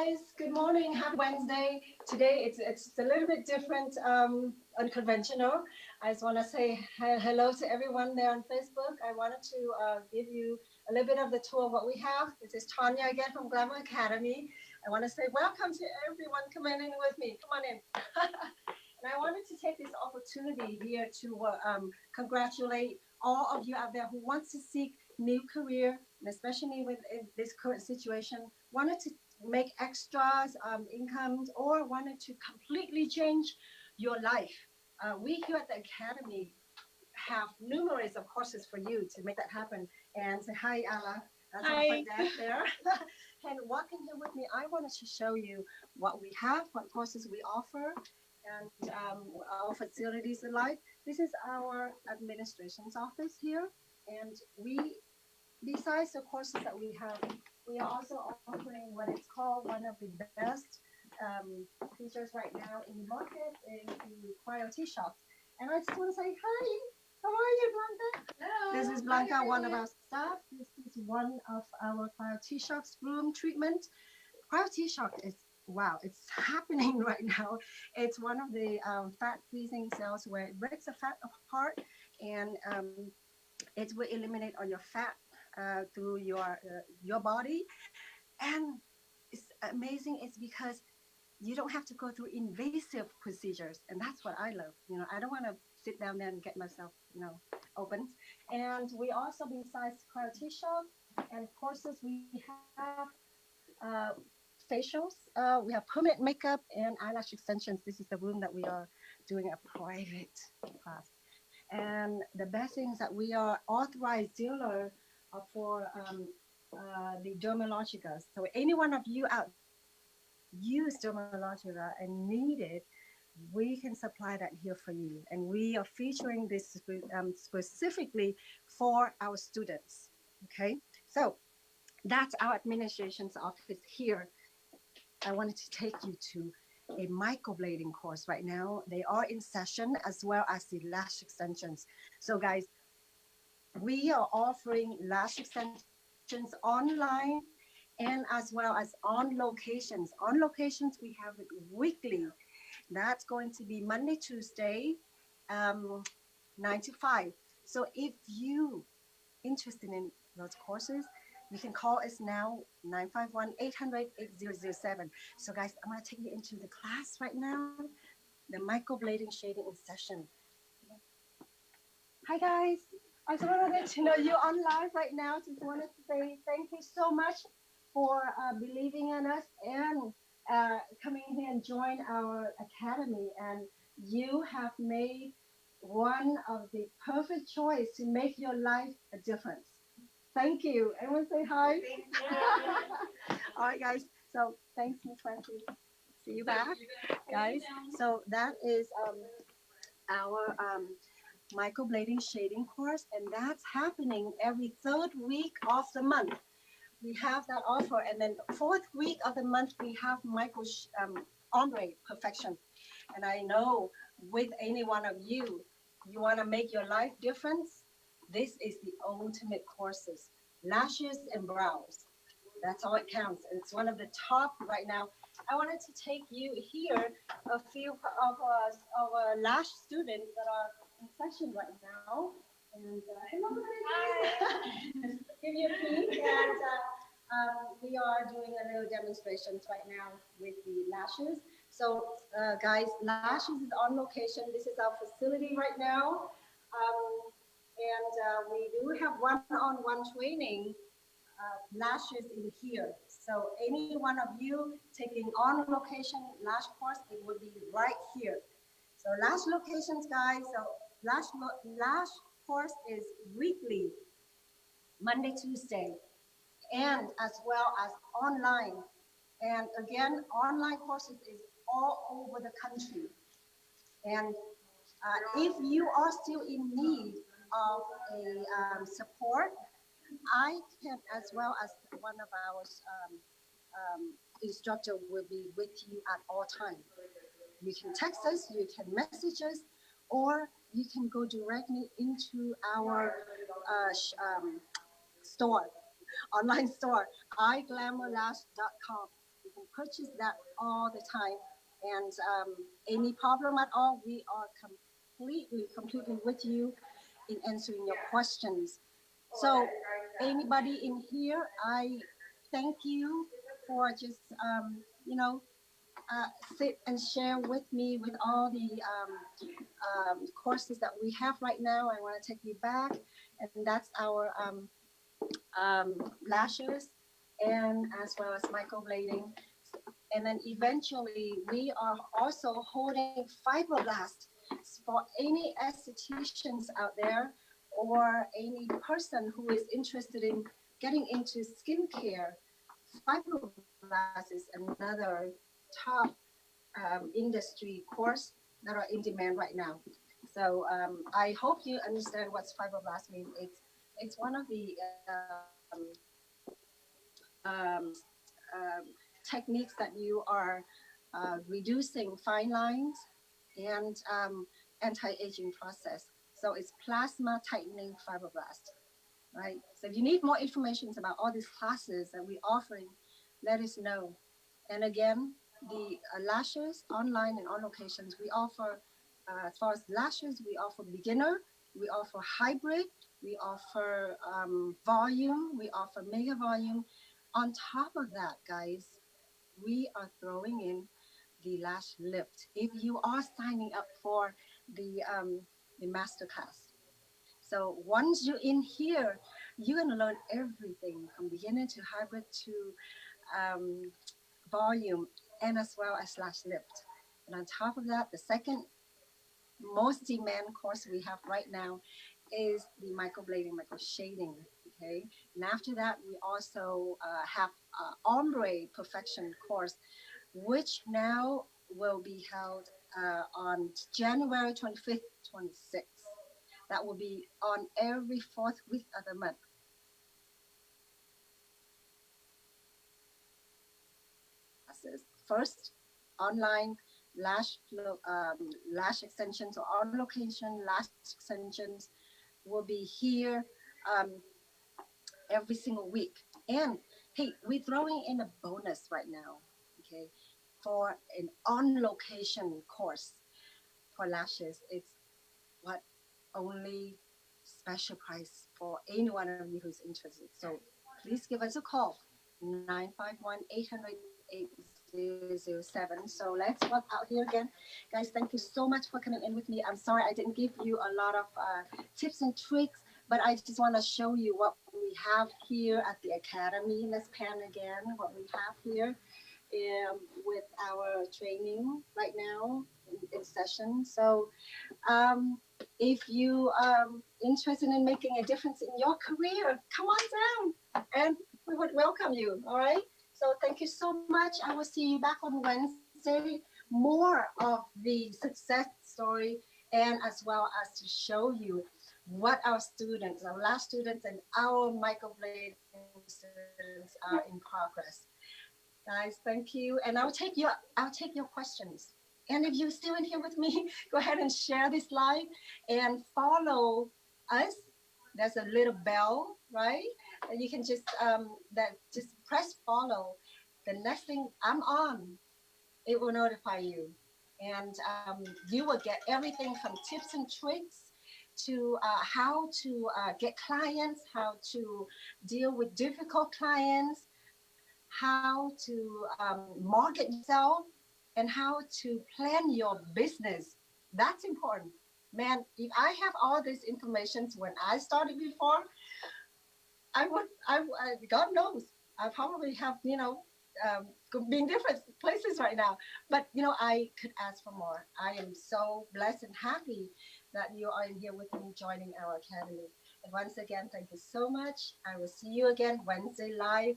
guys, good morning. Happy Wednesday. Today it's a little bit different, unconventional. I just want to say hello to everyone there on Facebook. I wanted to give you a little bit of the tour of what we have. This is Tanya again from Glamour Academy. I want to say welcome to everyone coming in with me. Come on in. And I wanted to take this opportunity here to congratulate all of you out there who wants to seek new career, and especially with this current situation, wanted to make extras incomes or wanted to completely change your life. We here at the Academy have numerous of courses for you to make that happen. And say hi, Ala. That's our front desk there. And walking here with me, I wanted to show you what we have, what courses we offer, and our facilities alike. This is our administration's office here, and besides the courses that we have, we are also offering what is called one of the best features right now in the market is the cryo shops. And I just want to say hi. How are you, Blanca? Hello. This is Blanca, one of our staff. This is one of our cryo shops room treatment. Cryo shop is wow, it's happening right now. It's one of the fat freezing cells where it breaks the fat apart and it will eliminate all your fat through your body. And it's amazing. It's because you don't have to go through invasive procedures, and that's what I love. I don't want to sit down there and get myself, opened. And we also, besides cryo shop and courses, we have facials. We have permanent makeup and eyelash extensions. This is the room that we are doing a private class. And the best thing is that we are authorized dealer for the Dermalogica. So any one of you out there use Dermalogica and need it, we can supply that here for you. And we are featuring this specifically for our students. Okay, so that's our administration's office here. I wanted to take you to a microblading course right now. They are in session as well as the lash extensions. So guys, we are offering lash extensions online and as well as on locations. On locations, we have it weekly. That's going to be Monday, Tuesday, 9 to 5. So if you interested in those courses, you can call us now, 951-800-8007. So guys, I'm going to take you into the class right now, the microblading shading in session. Hi guys, I just wanted to know you on live right now. Just wanted to say thank you so much for believing in us and coming here and join our academy. And you have made one of the perfect choice to make your life a difference. Thank you. Everyone say hi. Thank you. All right, guys. So thanks, Miss Francie. See you back, guys. So that is our microblading shading course, and that's happening every third week of the month. We have that offer, and then the fourth week of the month we have ombre perfection. And I know with any one of you, you want to make your life difference. This is the ultimate courses, lashes and brows. That's all it counts. And it's one of the top right now. I wanted to take you here, a few of our lash students that are in session right now. And hello, ladies. Give you a peek. And we are doing a little demonstrations right now with the lashes. So guys, lashes is on location. This is our facility right now. And we do have one-on-one training lashes in here. So any one of you taking on location lash course, it will be right here. So lash locations, guys. So lash course is weekly, Monday, Tuesday, and as well as online. And again, online courses is all over the country. And if you are still in need of a support, I can, as well as one of our instructor will be with you at all times. You can text us, you can message us, or you can go directly into our store, online store, iglamourlash.com. You can purchase that all the time. And any problem at all, we are completely with you in answering your questions. So, anybody in here, I thank you for just, uh, sit and share with me with all the courses that we have right now. I want to take you back, and that's our lashes and as well as microblading. And then eventually, we are also holding fibroblast for any estheticians out there or any person who is interested in getting into skincare. Fibroblast is another top industry course that are in demand right now. So I hope you understand what fibroblast means. It's one of the techniques that you are reducing fine lines and anti-aging process. So it's plasma tightening fibroblast, right? So if you need more information about all these classes that we're offering, let us know. And again, the lashes online and on locations, we offer, as far as lashes, we offer beginner, we offer hybrid, we offer volume, we offer mega volume. On top of that, guys, we are throwing in the lash lift. If you are signing up for the masterclass, so once you're in here, you're gonna learn everything from beginner to hybrid to um, volume and as well as lash lift. And on top of that, the second most demand course we have right now is the microblading, micro shading. Okay, and after that, we also have ombre perfection course, which now will be held on January 25th, 26th. That will be on every fourth week of the month. First, online lash extensions or on location lash extensions will be here um, every single week. And hey, we're throwing in a bonus right now, okay, for an on location course for lashes. It's what only special price for any one of you who's interested. So please give us a call, 951-800-8007. So let's work out here again. Guys, thank you so much for coming in with me. I'm sorry I didn't give you a lot of tips and tricks, but I just want to show you what we have here at the Academy. Let's pan again what we have here with our training right now in session. So if you interested in making a difference in your career, come on down and we would welcome you. All right. So thank you so much. I will see you back on Wednesday. More of the success story and as well as to show you what our students, our last students and our microblading students are in progress. Guys, thank you. And I'll take your questions. And if you're still in here with me, go ahead and share this live and follow us. There's a little bell, right? And you can just press follow. The next thing I'm on, it will notify you. And you will get everything from tips and tricks to how to get clients, how to deal with difficult clients, how to market yourself, and how to plan your business. That's important. Man, if I have all these information when I started before, God knows, I probably have, be in different places right now. But, I could ask for more. I am so blessed and happy that you are in here with me joining our academy. And once again, thank you so much. I will see you again Wednesday live